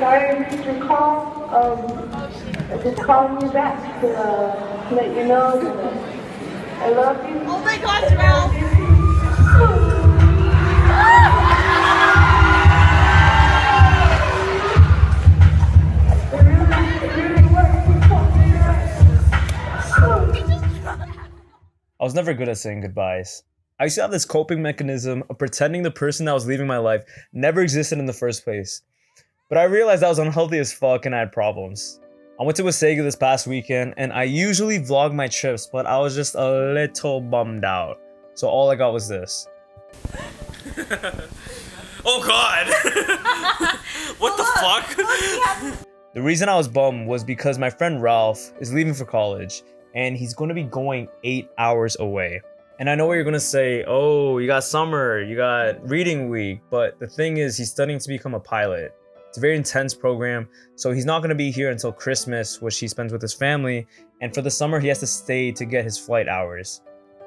sorry I missed your call. I'm just calling you back to let you know that I love you. Oh my gosh, Ralph! I was never good at saying goodbyes. I used to have this coping mechanism of pretending the person that was leaving my life never existed in the first place. But I realized that was unhealthy as fuck and I had problems. I went to Wasaga this past weekend and I usually vlog my trips, but I was just a little bummed out. So all I got was this. Oh god! What the fuck? The reason I was bummed was because my friend Ralph is leaving for college and he's going to be going 8 hours away. And I know what you're going to say, oh, you got summer, you got reading week, but the thing is he's studying to become a pilot. It's a very intense program, so he's not going to be here until Christmas, which he spends with his family, and for the summer he has to stay to get his flight hours.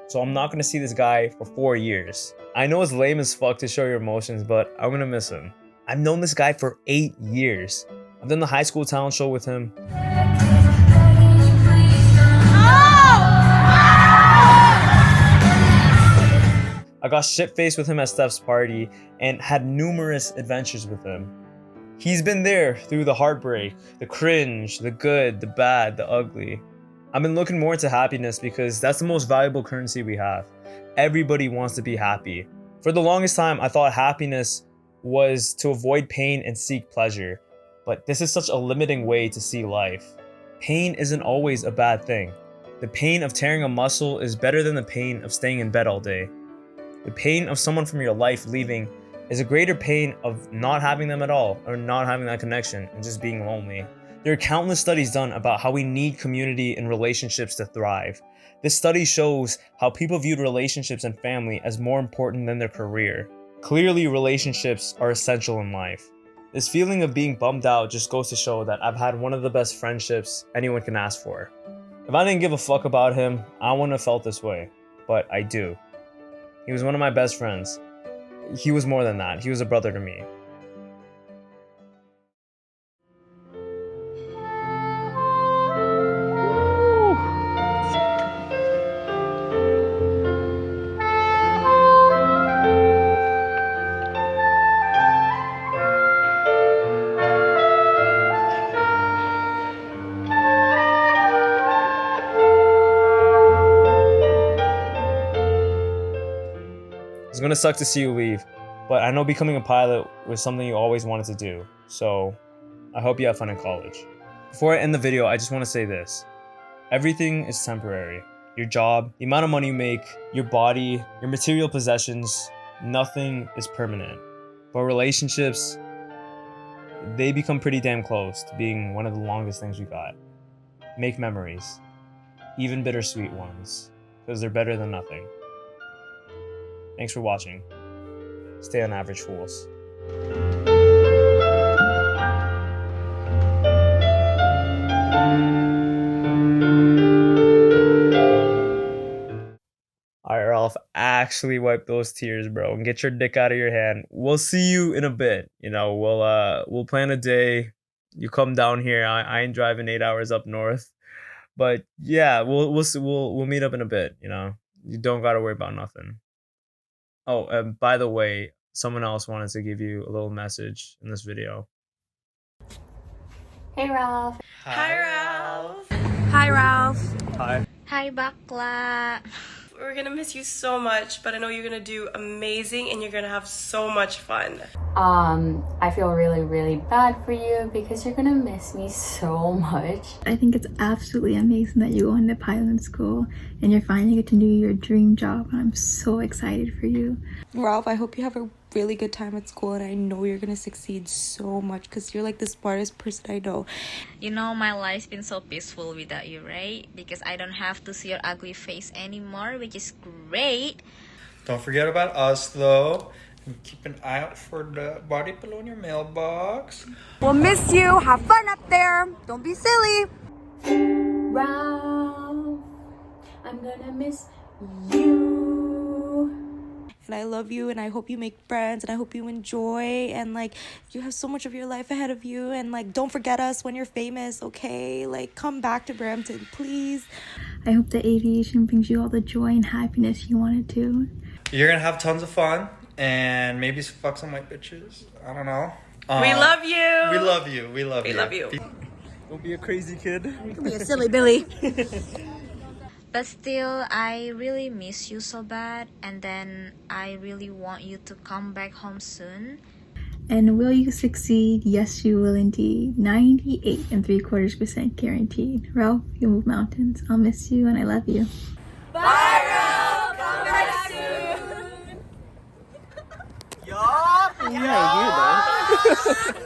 So I'm not going to see this guy for 4 years. I know it's lame as fuck to show your emotions, but I'm going to miss him. I've known this guy for 8 years. I've done the high school talent show with him. I got shit-faced with him at Steph's party and had numerous adventures with him. He's been there through the heartbreak, the cringe, the good, the bad, the ugly. I've been looking more into happiness because that's the most valuable currency we have. Everybody wants to be happy. For the longest time, I thought happiness was to avoid pain and seek pleasure. But this is such a limiting way to see life. Pain isn't always a bad thing. The pain of tearing a muscle is better than the pain of staying in bed all day. The pain of someone from your life leaving is a greater pain of not having them at all, or not having that connection and just being lonely. There are countless studies done about how we need community and relationships to thrive. This study shows how people viewed relationships and family as more important than their career. Clearly, relationships are essential in life. This feeling of being bummed out just goes to show that I've had one of the best friendships anyone can ask for. If I didn't give a fuck about him, I wouldn't have felt this way, but I do. He was one of my best friends. He was more than that. He was a brother to me. It's gonna suck to see you leave, but I know becoming a pilot was something you always wanted to do, so I hope you have fun in college. Before I end the video, I just want to say this. Everything is temporary. Your job, the amount of money you make, your body, your material possessions, nothing is permanent. But relationships, they become pretty damn close to being one of the longest things we got. Make memories, even bittersweet ones, because they're better than nothing. Thanks for watching. Stay on average, fools. Alright, Ralph, actually wipe those tears, bro, and get your dick out of your hand. We'll see you in a bit. You know, we'll plan a day. You come down here. I ain't driving 8 hours up north. But yeah, we'll meet up in a bit, you know. You don't gotta worry about nothing. Oh, and by the way, someone else wanted to give you a little message in this video. Hey Ralph. Hi, Ralph. Hi, Ralph. Hi. Hi bakla. We're gonna miss you so much, but I know you're gonna do amazing and you're gonna have so much fun. I feel really bad for you because you're gonna miss me so much. I think it's absolutely amazing that you go into pilot school and you're finally get to do your dream job. And I'm so excited for you. Ralph, I hope you have a really good time at school, and I know you're gonna succeed so much because you're like the smartest person I know. You know, my life's been so peaceful without you, right? Because I don't have to see your ugly face anymore, which is great. Don't forget about us, though. And keep an eye out for the body pillow in your mailbox. We'll miss you. Have fun up there. Don't be silly. Ralph, I'm gonna miss you. And I love you, and I hope you make friends, and I hope you enjoy, and like you have so much of your life ahead of you, and like don't forget us when you're famous, okay? Like come back to Brampton, please. I hope that aviation brings you all the joy and happiness you wanted to. You're gonna have tons of fun and maybe fuck some white bitches. I don't know. We love you. We love you. We love We you. love you. Don't be a crazy kid. Be a silly Billy. But still, I really miss you so bad, and then I really want you to come back home soon. And will you succeed? Yes, you will indeed. 98.75% guaranteed. Ralph, you move mountains. I'll miss you and I love you. Bye, Ralph. Come back soon. Yeah, you though.